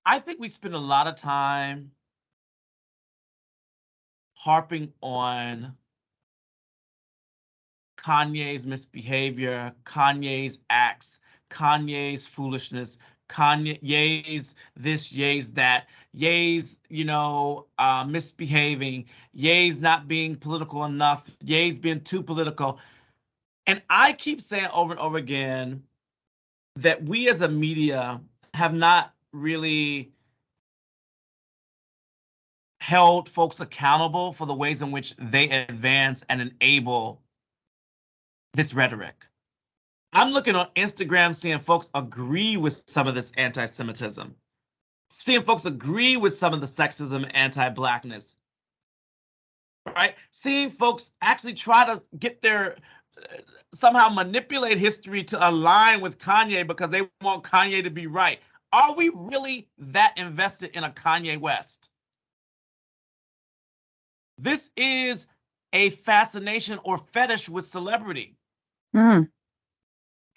I think we spend a lot of time harping on Kanye's misbehavior, Kanye's acts, Kanye's foolishness, Kanye's this, Ye's that, Ye's, misbehaving, Ye's not being political enough, Ye's being too political. And I keep saying over and over again that we as a media have not really held folks accountable for the ways in which they advance and enable this rhetoric. I'm looking on Instagram, seeing folks agree with some of this anti-Semitism, seeing folks agree with some of the sexism, anti-Blackness, right? Seeing folks actually try to get their, somehow manipulate history to align with Kanye because they want Kanye to be right. Are we really that invested in a Kanye West? This is a fascination or fetish with celebrity. Mm.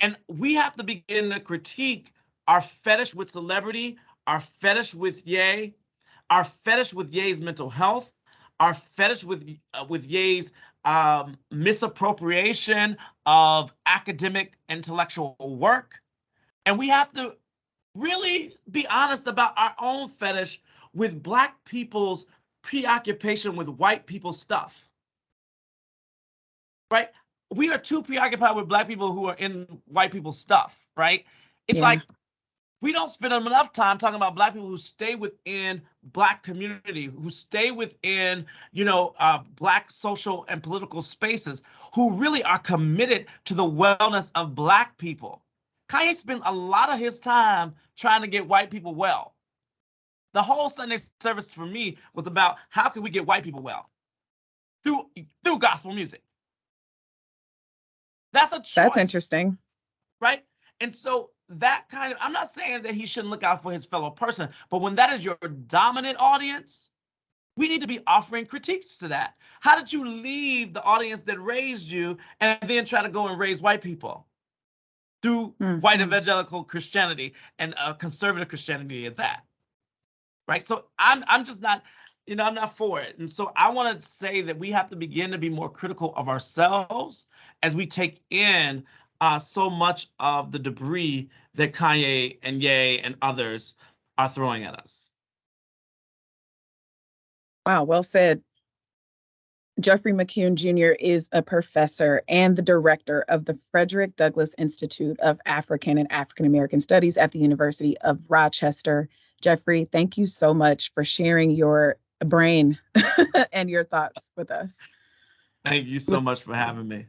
And we have to begin to critique our fetish with celebrity, our fetish with Ye, our fetish with Ye's mental health, our fetish with Ye's misappropriation of academic intellectual work. And we have to really be honest about our own fetish with Black people's preoccupation with white people's stuff, right? We are too preoccupied with Black people who are in white people's stuff, right? It's like we don't spend enough time talking about Black people who stay within Black community, who stay within, Black social and political spaces, who really are committed to the wellness of Black people. Kanye spends a lot of his time trying to get white people well. The whole Sunday service for me was about how can we get white people well through gospel music. That's a choice. That's interesting. Right? And so that kind of, I'm not saying that he shouldn't look out for his fellow person, but when that is your dominant audience, we need to be offering critiques to that. How did you leave the audience that raised you and then try to go and raise white people through white evangelical Christianity and conservative Christianity at that? Right? So I'm just not, I'm not for it. And so I want to say that we have to begin to be more critical of ourselves as we take in so much of the debris that Kanye and Ye and others are throwing at us. Wow, well said. Jeffrey McCune Jr. is a professor and the director of the Frederick Douglass Institute of African and African American Studies at the University of Rochester. Jeffrey, thank you so much for sharing your brain and your thoughts with us. Thank you so much for having me.